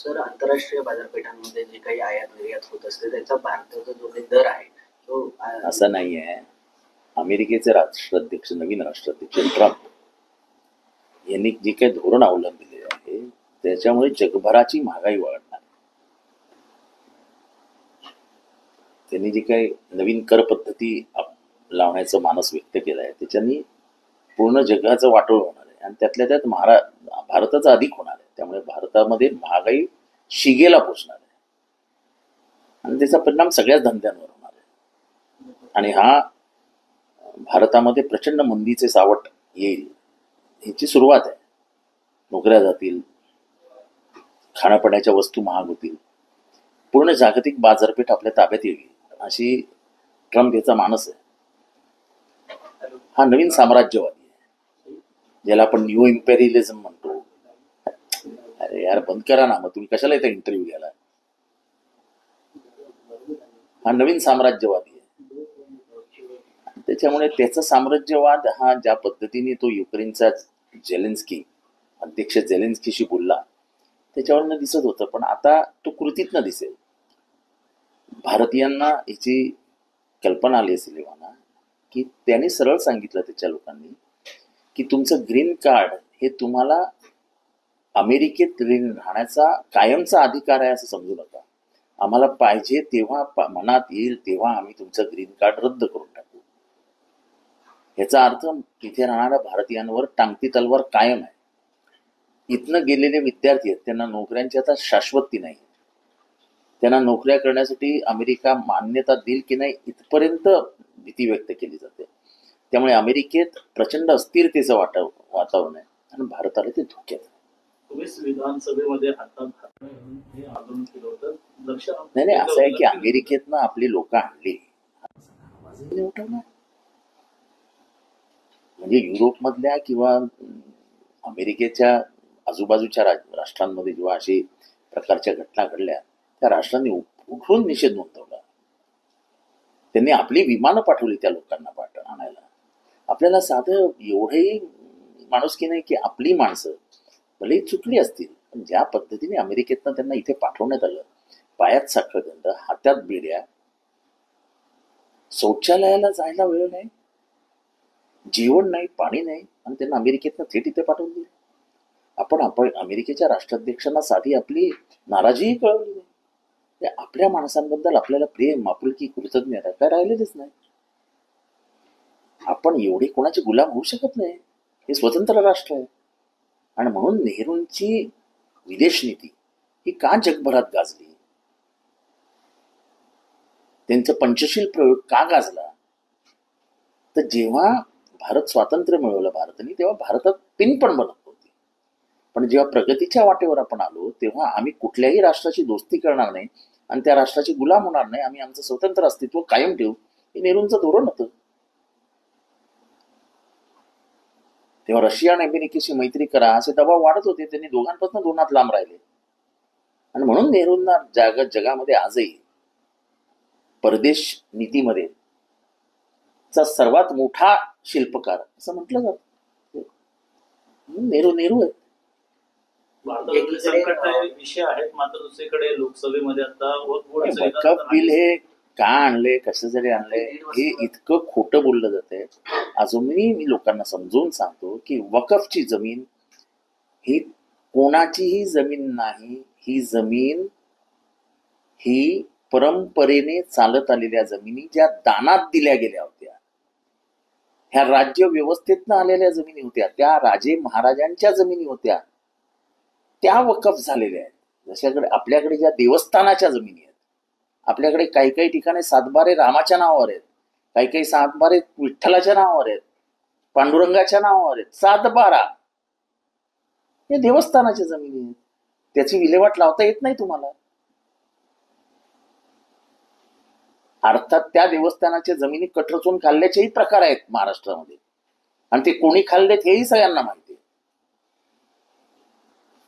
Sir, आंतरराष्ट्रीय बाजारपेठांमध्ये जे काही आयात निर्यात होत असते त्याचा भारताचा जो काही दर आहे तो असं नाही आहे. अमेरिकेचे राष्ट्राध्यक्ष, नवीन राष्ट्राध्यक्ष ट्रम्प यांनी जे काही धोरण अवलंबिले आहे त्याच्यामुळे जगभराची महागाई वाढणार. त्यांनी जे काही नवीन कर पद्धती लावण्याचं मानस व्यक्त केलं आहे त्याच्यानी पूर्ण जगाचं वाटोळ होणार आहे आणि त्यातल्या त्यात भारताचा अधिक होणार आहे. त्यामुळे भारतामध्ये महागाई शिगेला पोचणार आहे आणि त्याचा परिणाम सगळ्याच धंद्यांवर होणार आहे. आणि हा भारतामध्ये प्रचंड मंदीचे सावट येईल ह्याची सुरुवात आहे. नोकऱ्या जातील, खाण्यापिण्याच्या वस्तू महाग होतील, पूर्ण जागतिक बाजारपेठ आपल्या ताब्यात येईल अशी ट्रम्प याचा मानस आहे. हा नवीन साम्राज्यवादी आहे ज्याला आपण न्यू इम्पेरियलिझम म्हणतो. अरे यार बंद करा ना, मग तुम्ही कशाला इथे इंटरव्ह्यू घ्यायला. हा नवीन साम्राज्यवादी आहे. त्याच्यामुळे त्याचा साम्राज्यवाद हा ज्या पद्धतीने तो युक्रेनचा अध्यक्ष झेलेन्स्कीशी बोलला त्याच्यावरनं दिसत होतं, पण आता तो कृतीतनं दिसेल. भारतीयांना याची कल्पना आली असेल एव्हाना की त्यांनी सरळ सांगितलं त्याच्या लोकांनी की तुमचं ग्रीन कार्ड हे तुम्हाला अमेरिकेत राहण्याचा कायमचा अधिकार आहे असं समजू नका. आम्हाला पाहिजे तेव्हा मनात येईल तेव्हा आम्ही तुमचं ग्रीन कार्ड रद्द करून टाकू. याचा अर्थ तिथे राहणाऱ्या भारतीयांवर टांगती तलवार कायम आहे. इथनं गेलेले विद्यार्थी आहेत त्यांना नोकऱ्यांची आता शाश्वती नाही. त्यांना नोकऱ्या करण्यासाठी अमेरिका मान्यता देईल की नाही इथपर्यंत भीती व्यक्त केली जाते. त्यामुळे अमेरिकेत प्रचंड अस्थिरतेचं वातावरण आहे आणि भारताला ते धोक्यात आहे. विधानसभेमध्ये नाही असं आहे की अमेरिकेतनं आपली लोक आणली म्हणजे युरोपमधल्या किंवा अमेरिकेच्या आजूबाजूच्या राष्ट्रांमध्ये जेव्हा अशी प्रकारच्या घटना घडल्या त्या राष्ट्रांनी उठून निषेध नोंदवला. त्यांनी आपली विमानं पाठवली त्या लोकांना आणायला. आपल्याला साधं एवढंही माणुसकी नाही की आपली माणसं भले चुकली असतील पण ज्या पद्धतीने अमेरिकेतनं त्यांना इथे पाठवण्यात आलं, पायात साखळदंड, हातात बेड्या, शौचालयाला जायला वेळ नाही, जेवण नाही, पाणी नाही आणि त्यांना अमेरिकेतनं थेट इथे पाठवून दिले. आपण अमेरिकेच्या राष्ट्राध्यक्षांना साधी आपली नाराजीही कळवली नाही. आपल्या माणसांबद्दल आपल्याला प्रेम, आपुलकी, कृतज्ञता काय राहिलेलीच नाही. आपण एवढे कोणाचे गुलाम होऊ शकत नाही. हे स्वतंत्र राष्ट्र आहे. आणि म्हणून नेहरूंची विदेश नीती ही का जगभरात गाजली, त्यांचा पंचशील प्रयोग का गाजला, तर जेव्हा भारत स्वातंत्र्य मिळवलं भारताने तेव्हा भारतात पिन पण बनत होती. पण जेव्हा प्रगतीच्या वाटेवर आपण आलो तेव्हा आम्ही कुठल्याही राष्ट्राची दोस्ती करणार नाही आणि त्या राष्ट्राची गुलाम होणार नाही, आम्ही आमचं स्वतंत्र अस्तित्व कायम ठेवू, हे नेहरूंचं धोरण होतं. तेव्हा रशिया आणि अमेरिकेशी मैत्री करा असे दबाव वाढत होते. त्यांनी दोघांपासून 2 हात लांब राहिले आणि म्हणून नेहरूंना जगामध्ये आजही परदेश नीतीमध्ये सर्वात मोठा शिल्पकार असं म्हटलं जातं. नेहरू आहेत. विषय आहेत मात्र दुसरीकडे लोकसभेमध्ये आता वकफ बिल हे का आणले, कशासाठी आणले हे इतकं खोटं बोललं जातंय. अजूनही मी लोकांना समजून सांगतो की वकफची जमीन ही कोणाचीही जमीन नाही. ही जमीन ही परंपरेने चालत आलेल्या जमिनी ज्या दानात दिल्या गेल्या होत्या, ह्या राज्य व्यवस्थेतनं आलेल्या जमिनी होत्या, त्या राजे महाराजांच्या जमिनी होत्या, त्या वकफ झालेल्या आहेत. जशाकडे आपल्याकडे ज्या देवस्थानाच्या जमिनी आहेत, आपल्याकडे काही काही ठिकाणी 7 रामाच्या नावावर आहेत, काही काही 7 विठ्ठलाच्या नावावर आहेत, पांडुरंगाच्या नावावर आहेत. 7 हे देवस्थानाच्या जमिनी आहेत. त्याची विल्हेवाट लावता येत नाही तुम्हाला. अर्थात त्या देवस्थानाच्या जमिनी कट रचून खाल्ल्याचेही प्रकार आहेत महाराष्ट्रामध्ये आणि ते कोणी खाल्लेत हेही सगळ्यांना माहिती आहे.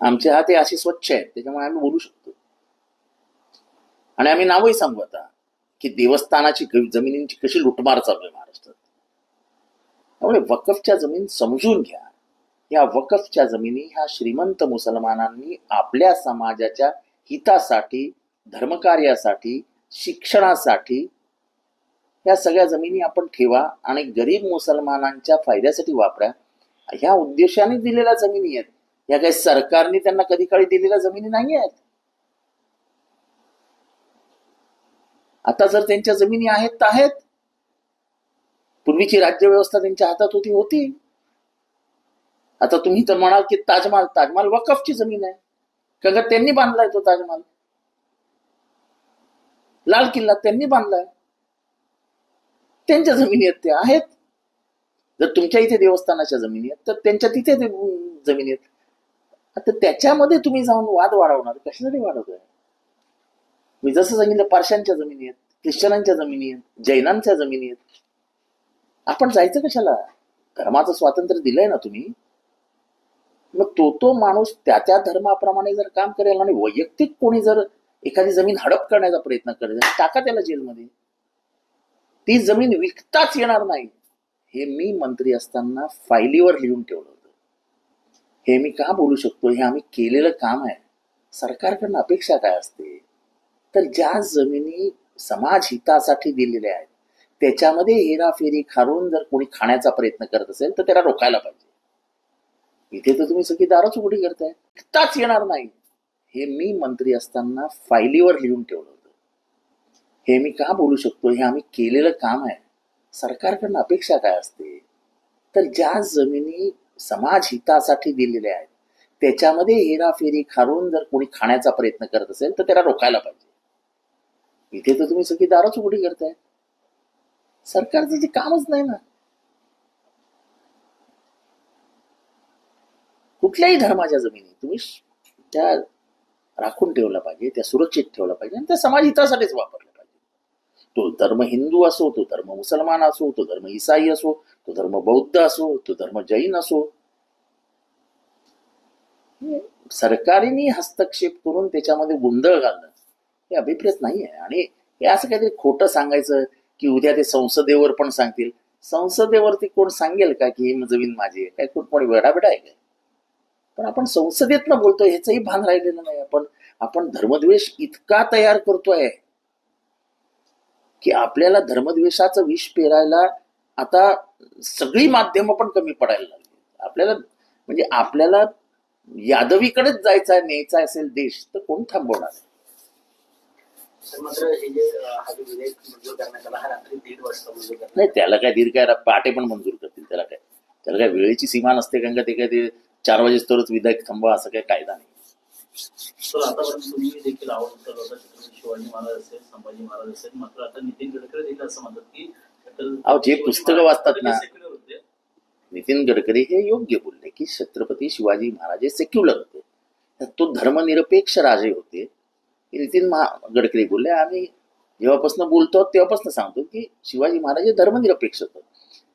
आमचे हात हे असे स्वच्छ आहेत त्याच्यामुळे आम्ही बोलू शकतो आणि आम्ही नावही सांगू आता की देवस्थानाची जमिनींची कशी लुटमार चालू आहे महाराष्ट्रात. त्यामुळे वकफच्या जमीन समजून घ्या. या वकफच्या जमिनी ह्या श्रीमंत मुसलमानांनी आपल्या समाजाच्या हितासाठी, धर्मकार्यासाठी, शिक्षणासाठी या सगळ्या जमिनी आपण ठेवा आणि गरीब मुसलमानांच्या फायद्यासाठी वापरा, ह्या उद्देशाने दिलेल्या जमिनी आहेत. या काही सरकारने त्यांना कधी काळी दिलेल्या जमिनी नाही आहेत. आता जर त्यांच्या जमिनी आहेत तर आहेत. पूर्वीची राज्य व्यवस्था त्यांच्या हातात होती. आता तुम्ही तर म्हणाल की ताजमहाल वकफची जमीन आहे, कारण त्यांनी बांधलाय तो ताजमहाल. लाल किल्ला त्यांनी बांधलाय, त्यांच्या जमिनी आहेत, ते आहेत. जर तुमच्या इथे देवस्थानाच्या जमिनी आहेत तर त्यांच्या तिथे जमिनी आहेत. आता त्याच्यामध्ये तुम्ही जाऊन वाद वाढवणार, कशासाठी वाढवतोय? मी जसं सांगितलं, पारशांच्या जमिनी आहेत, ख्रिश्चनांच्या जमिनी आहेत, जैनांच्या जमिनी आहेत. आपण जायचं कशाला? धर्माचं स्वातंत्र्य दिलंय ना तुम्ही, मग तो माणूस त्या धर्माप्रमाणे जर काम करेल आणि वैयक्तिक कोणी जर एखादी जमीन हडप करण्याचा प्रयत्न करेल, टाका त्याला जेलमध्ये. ती जमीन विकताच येणार नाही, हे मी मंत्री असताना फायलीवर लिहून ठेवलं होतं. हे मी का बोलू शकतो? हे आम्ही केलेलं काम आहे. सरकारकडनं अपेक्षा काय असते? तर ज्या जमिनी समाज हितासाठी दिलेल्या आहेत त्याच्यामध्ये हेराफेरी खारून जर कोणी खाण्याचा प्रयत्न करत असेल तर त्याला रोखायला पाहिजे. इथे तर तुम्ही सगळी दारच उघडी करताय, विकताच येणार नाही, हे मी मंत्री असताना फायलीवर लिहून ठेवलं होतं. हे मी का बोलू शकतो? हे आम्ही केलेलं काम आहे. सरकारकडनं अपेक्षा काय असते? तर ज्या जमिनी समाज हितासाठी दिलेल्या आहेत त्याच्यामध्ये हेराफेरी खारून जर कोणी खाण्याचा प्रयत्न करत असेल तर त्याला रोखायला पाहिजे. इथे तर तुम्ही सगळी दारच उघडी करताय, सरकारचं जे कामच नाही ना. कुठल्याही धर्माच्या जमिनी तुम्ही त्या राखून ठेवल्या पाहिजे, त्या सुरक्षित ठेवल्या पाहिजे आणि त्या समाज हितासाठीच वापरल्या पाहिजे. तो धर्म हिंदू असो, तो धर्म मुसलमान असो, तो धर्म ईसाई असो, तो धर्म बौद्ध असो, तो धर्म जैन असो. सरकारीने हस्तक्षेप करून त्याच्यामध्ये गोंधळ घालणं हे अभिप्रेत नाही आहे. आणि हे असं काहीतरी खोटं सांगायचं की उद्या ते संसदेवर पण सांगतील. संसदेवरती कोण सांगेल का की ही जमीन माझी आहे? काय कोणी वेडाबिडा आहे काय? पण आपण संसदेतनं बोलतोय ह्याचंही भान राहिलेलं नाही. आपण धर्मद्वेष इतका तयार करतोय की आपल्याला धर्मद्वेषाचं विष पेरायला आता सगळी माध्यमं पण कमी पडायला लागली. आपल्याला यादवीकडेच जायचं आहे, न्यायचा असेल देश, तर कोण थांबवणार आहे? मात्र हे जे हा जो विधेयक मंजूर करण्यात आला, हा रात्री 1:30 वाजता मंजूर करण्यात नाही, त्याला काय दीड काय पहाटे पण मंजूर करतील. त्याला काय वेळेची सीमा नसते, कारण का ते काय ते 4 वाजेस्तरच विधेयक थांबवा असं काही कायदा नाही. तर आतापर्यंत तुम्ही देखील आवाज उठवला होता, छत्रपती शिवाजी महाराज असेल, संभाजी महाराज असेल, मात्र आता नितीन गडकरी देखील असं म्हणतात की जे पुस्तकं वाचतात ना नितीन गडकरी हे योग्य बोलले की छत्रपती शिवाजी महाराज हे सेक्युलर होते, तो धर्मनिरपेक्ष राजे होते. नितीन गडकरी बोलले. आम्ही जेव्हापासून बोलतो तेव्हापासून सांगतो की शिवाजी महाराज हे धर्मनिरपेक्ष होते.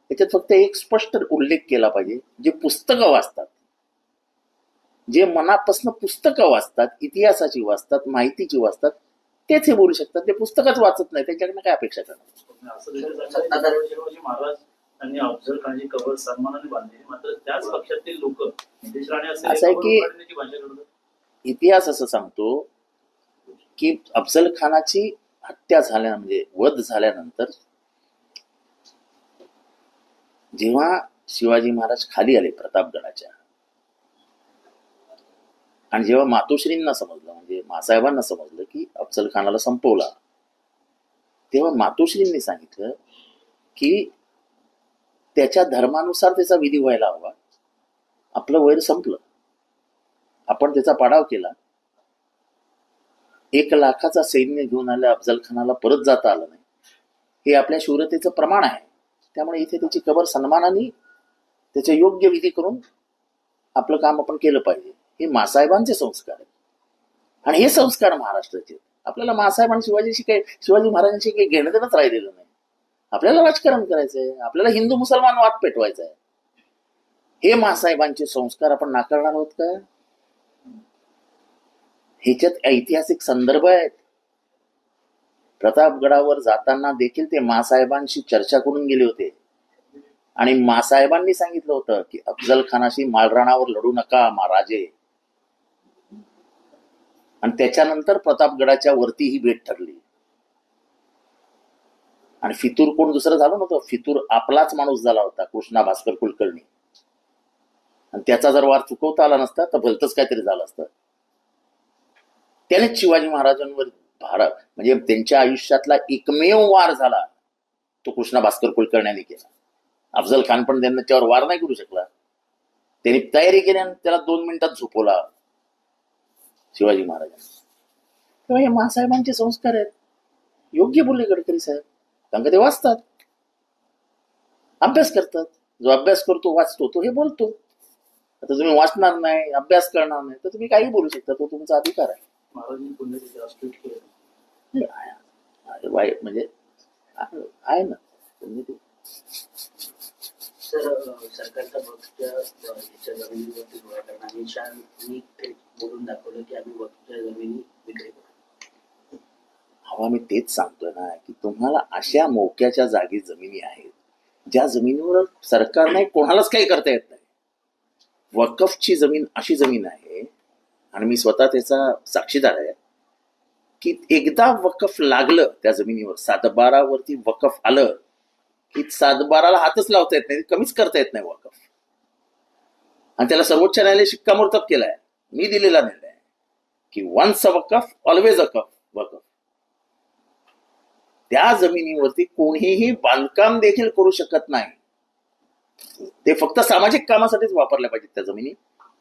त्याच्यात फक्त एक स्पष्ट उल्लेख केला पाहिजे, जे पुस्तकं वाचतात, जे मनापासून पुस्तकं वाचतात, इतिहासाची वाचतात, माहितीची वाचतात, तेच हे बोलू शकतात. ते पुस्तकच वाचत नाही, त्यांच्याकडनं काय अपेक्षा करणार? शिवाजी महाराज त्यांनी अफजल खानची कबर सन्मानाने बांधली, मात्र त्याच पक्षातील लोक नितेश राणे असं आहे की भाषा करतात. इतिहास असं सांगतो की अफजल खानाची हत्या झाल्या म्हणजे वध झाल्यानंतर जेव्हा शिवाजी महाराज खाली आले प्रतापगडाच्या, आणि जेव्हा मातोश्रींना समजलं, म्हणजे मासाहेबांना समजलं की अफजल खानाला संपवला, तेव्हा मातोश्रींनी सांगितलं की त्याच्या धर्मानुसार त्याचा विधी व्हायला हवा. आपलं वैर संपलं, आपण त्याचा पाडाव केला, 1 लाखाचा सैन्य घेऊन आल्या अफजल खानाला परत जाता आलं नाही, हे आपल्या शूरतेचं प्रमाण आहे. त्यामुळे इथे त्याची कबर सन्मानाने त्याचे योग्य विधी करून आपलं काम आपण केलं पाहिजे. हे मासाहेबांचे संस्कार आहेत आणि हे संस्कार महाराष्ट्राचे. आपल्याला मासाहेब शिवाजी महाराजांशी काही घेणं देणंच राहिलेलं नाही. आपल्याला राजकारण करायचंय, आपल्याला हिंदू मुसलमान वाद पेटवायचा आहे. हे मासाहेबांचे संस्कार आपण नाकारणार आहोत का? ह्याच्यात ऐतिहासिक संदर्भ आहेत. प्रतापगडावर जाताना देखील ते मासाहेबांशी चर्चा करून गेले होते आणि मासाहेबांनी सांगितलं होतं की अफजल खानाशी माळरानावर लढू नका महाराजे. आणि त्याच्यानंतर प्रतापगडाच्या वरती ही भेट ठरली. आणि फितूर कोण दुसरं झालं नव्हतं, फितूर आपलाच माणूस झाला होता, कृष्णा भास्कर कुलकर्णी. आणि त्याचा जर वार चुकवता आला नसता तर भलतंच काहीतरी झालं असतं. त्यानेच शिवाजी महाराजांवर म्हणजे त्यांच्या आयुष्यातला एकमेव वार झाला तो कृष्णा भास्कर कुलकर्ण्यांनी केला. अफजल खान पण त्याच्यावर वार नाही करू शकला. त्यांनी तयारी केली आणि त्याला 2 मिनिटात झोपवला शिवाजी महाराजांनी. तेव्हा हे महासाहेबांचे संस्कार आहेत. योग्य बोलले गडकरी साहेब, कारण का ते वाचतात, अभ्यास करतात. जो अभ्यास करतो, वाचतो, तो हे बोलतो. आता तुम्ही वाचणार नाही, अभ्यास करणार नाही, तर तुम्ही काही बोलू शकता, तो तुमचा अधिकार आहे. महाराजांनी पुण्यतिथी आज ट्विट केलं. म्हणजे आहे ना. सर, सरकारचा वक्तव्य याच्या जमिनीवरती गोळा करणं, अमित शहानी थेट बोलून दाखवलं की आम्ही वक्तव्य जमिनी विक्री करू. हवा मी तेच सांगतोय ना की तुम्हाला अशा मोक्याच्या जागी जमिनी आहेत ज्या जमिनीवर सरकारने कोणालाच काही करता येत नाही. वकफची जमीन अशी जमीन आहे, आणि मी स्वतः त्याचा साक्षीदार आहे, की एकदा वकफ लागलं त्या जमिनीवर, 7/12 वकफ आलं की 7/12 हातच लावता येत नाही, कमीच करता येत नाही वकफ. आणि त्याला सर्वोच्च न्यायालय शिक्कामोर्तब केलाय, मी दिलेला निर्णय की once a Waqf always a वकफ. त्या जमिनीवरती कोणीही बांधकाम देखील करू शकत नाही. ते फक्त सामाजिक कामासाठीच वापरल्या पाहिजेत त्या जमिनी,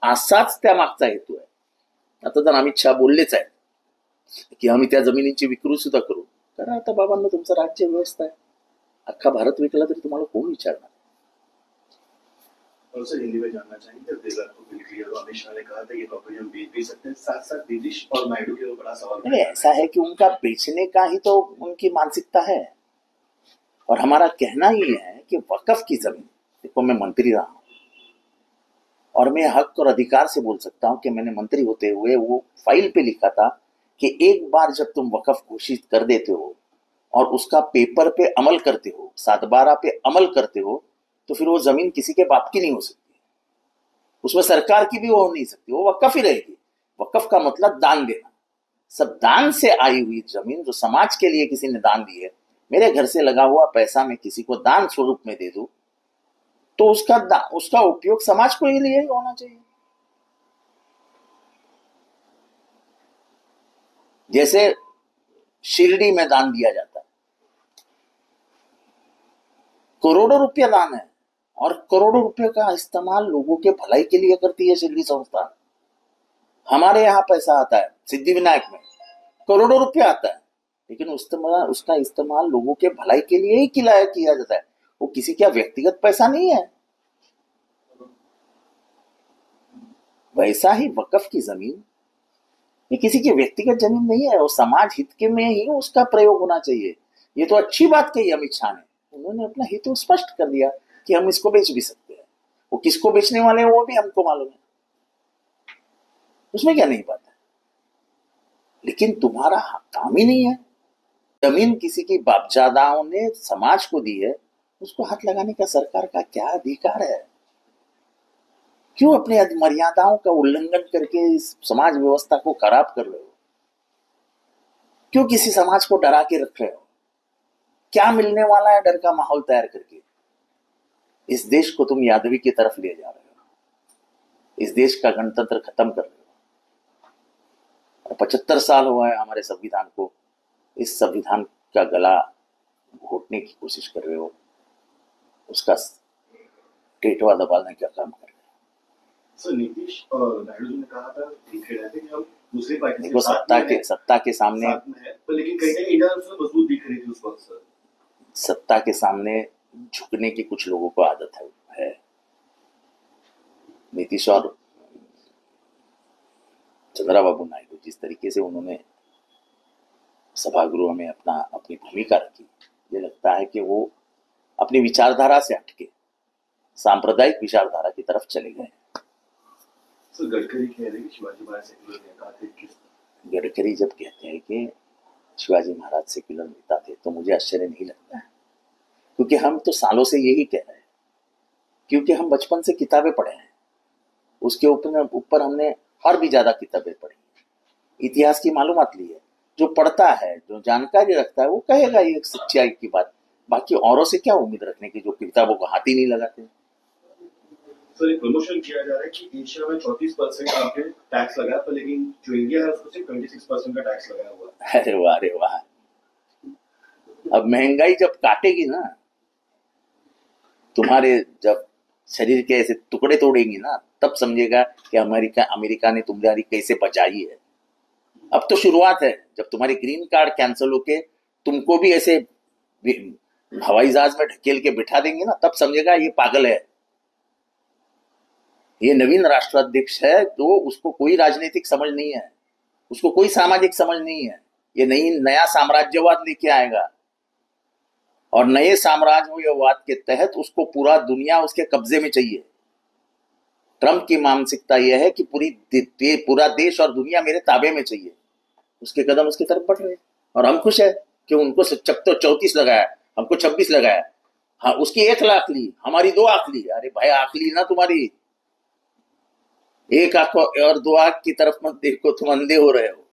असाच त्या मागचा हेतू आहे. आता तर अमित शहा बोललेच आहेत की आम्ही त्या जमिनीची विक्री सुद्धा करू. कारण आता बाबांना तुमचं राज्य व्यवस्था आहे, अख्खा भारत विकला तरी तुम्हाला कोण विचारणार. और सर हिंदी में जानना चाहेंगे, देवदार को बिल क्लियर हुआ, अमित शाह ने कहा था ये प्रॉपर्टी हम बेच भी सकते हैं, साथ साथ नीतीश और नायडू के बड़ा सवाल नहीं, ऐसा है कि उनका बेचने का ही तो उनकी मानसिकता है. और हमारा कहना ही है कि वकफ की जमीन, देखो मैं मंत्री रहा हूं और मैं हक और अधिकार से बोल सकता हूं कि मैंने मंत्री होते हुए वो फाइल पे लिखा था कि एक बार जब तुम वकफ घोषित कर देते हो और उसका पेपर पे अमल करते हो, 7/12 पे अमल करते हो, तो फिर वो जमीन किसी के बाप की नहीं हो सकती, उसमें सरकार की भी हो नहीं सकती, वो वकफ ही रहेगी. वकफ का मतलब दान देना. सब दान से आई हुई जमीन जो समाज के लिए किसी ने दान दी है, मेरे घर से लगा हुआ पैसा मैं किसी को दान स्वरूप में दे दूं तो उसका उपयोग समाज को ही लिए होना चाहिए. जैसे शिरडी में दान दिया जाता है, करोड़ों रुपया दान है, और करोड़ों रुपए का इस्तेमाल लोगों के भलाई के लिए करती है शिरडी संस्थान. हमारे यहाँ पैसा आता है सिद्धिविनायक में, करोड़ों रुपया आता है, लेकिन उसका इस्तेमाल लोगों के भलाई के लिए ही किया जाता है. वो किसी का व्यक्तिगत पैसा नहीं है. वैसा ही वकफ की जमीन ये किसी की व्यक्तिगत जमीन नहीं है, वो समाज हित के में ही उसका प्रयोग होना चाहिए. ये तो अच्छी बात कही अमित शाह ने, उन्होंने अपना हित तो स्पष्ट कर दिया कि हम इसको बेच भी सकते हैं. वो किसको बेचने वाले हैं वो भी हमको मालूम है, उसमें क्या नहीं बात है. लेकिन तुम्हारा काम ही नहीं है. जमीन किसी की बापजादाओं ने समाज को दी है, उसको हाथ लगाने का सरकार का क्या अधिकार है. क्यों अपने मर्यादाओं का उल्लंघन करके इस समाज व्यवस्था को खराब कर रहे हो. क्यों किसी समाज को डरा के रख रहे हो. क्या मिलने वाला है डर का माहौल तैयार करके. इस देश को तुम यादवी की तरफ ले जा रहे हो, इस देश का गणतंत्र खत्म कर रहे हो. 75 साल हुआ है हमारे संविधान को, इस संविधान का गला घोटने की कोशिश कर रहे हो, उसका टेटवा दबाने का काम कर रहे हो. सर नीतीश और नायडू जी ने कहा था दिखे रहे थे कि हम दूसरी पार्टी देखो सत्ता के सामने साथ में है, पर लेकिन कहीं ना कहीं इंडिया उसमें मजबूत दिख रही थी उस वक्त. सर सत्ता के सामने झुकने की कुछ लोगों को आदत है. नीतीश और चंद्राबाबू नायडू जिस तरीके से उन्होंने सभागृह में अपनी भूमिका रखी, ये लगता है कि वो अपनी विचारधारा से हटके सांप्रदायिक विचारधारा की तरफ चले गए. सर गडकरी कह रहे हैं कि शिवाजी महाराज सेक्युलर नेता थे. गडकरी जब कहते हैं कि शिवाजी महाराज सेक्युलर नेता थे तो मुझे आश्चर्य नहीं लगता है, क्योंकि हम तो सालों से यही कह रहे हैं, क्योंकि हम बचपन से किताबें पढ़े हैं, उसके ऊपर हमने और भी ज्यादा किताबें पढ़ी. इतिहास की मालूमात ली है। जो पढ़ता है, जो जानकारी रखता है, वो कहेगा ये सच्चाई की बात। बाकी औरों से क्या उम्मीद रखने की जो किताबों को हाथ ही नहीं लगाते। सर, एक प्रमोशन किया जा रहा है कि एशिया में 34% यहाँ पे टैक्स लगा है, पर लेकिन जो इंडिया है उसको सिर्फ 26% का टैक्स लगाया हुआ है। अरे वाह, अरे वाह। अब महंगाई जब काटेगी ना, तुम्हारे जब शरीर के ऐसे टुकड़े तोड़ेंगी ना, तब समझेगा कि अमेरिका ने तुम्हारी कैसे बचाई है। अब तो शुरुआत है। जब तुम्हारी ग्रीन कार्ड कैंसिल होके तुमको भी ऐसे हवाई जहाज में ढकेल के बिठा देंगे ना, तब समझेगा ये पागल है। ये नवीन राष्ट्राध्यक्ष है, तो उसको कोई राजनीतिक समझ नहीं है, उसको कोई सामाजिक समझ नहीं है। ये नया साम्राज्यवाद लेके आएगा, और नए साम्राज्यवाद के तहत उसको पूरा दुनिया उसके कब्जे में चाहिए। ट्रंप की मानसिकता यह है कि पूरा देश और दुनिया मेरे ताबे में चाहिए। उसके कदम उसकी तरफ बढ़ रहे हैं, और हम खुश है कि उनको तो 34 लगाया, हमको 26 लगाया। हाँ, उसकी 1 लाख ली, हमारी 2 आंख ली। अरे भाई, आंख ली ना तुम्हारी, 1 आंख और 2 आंख की तरफ मत देखो, तुम अंधे हो रहे हो।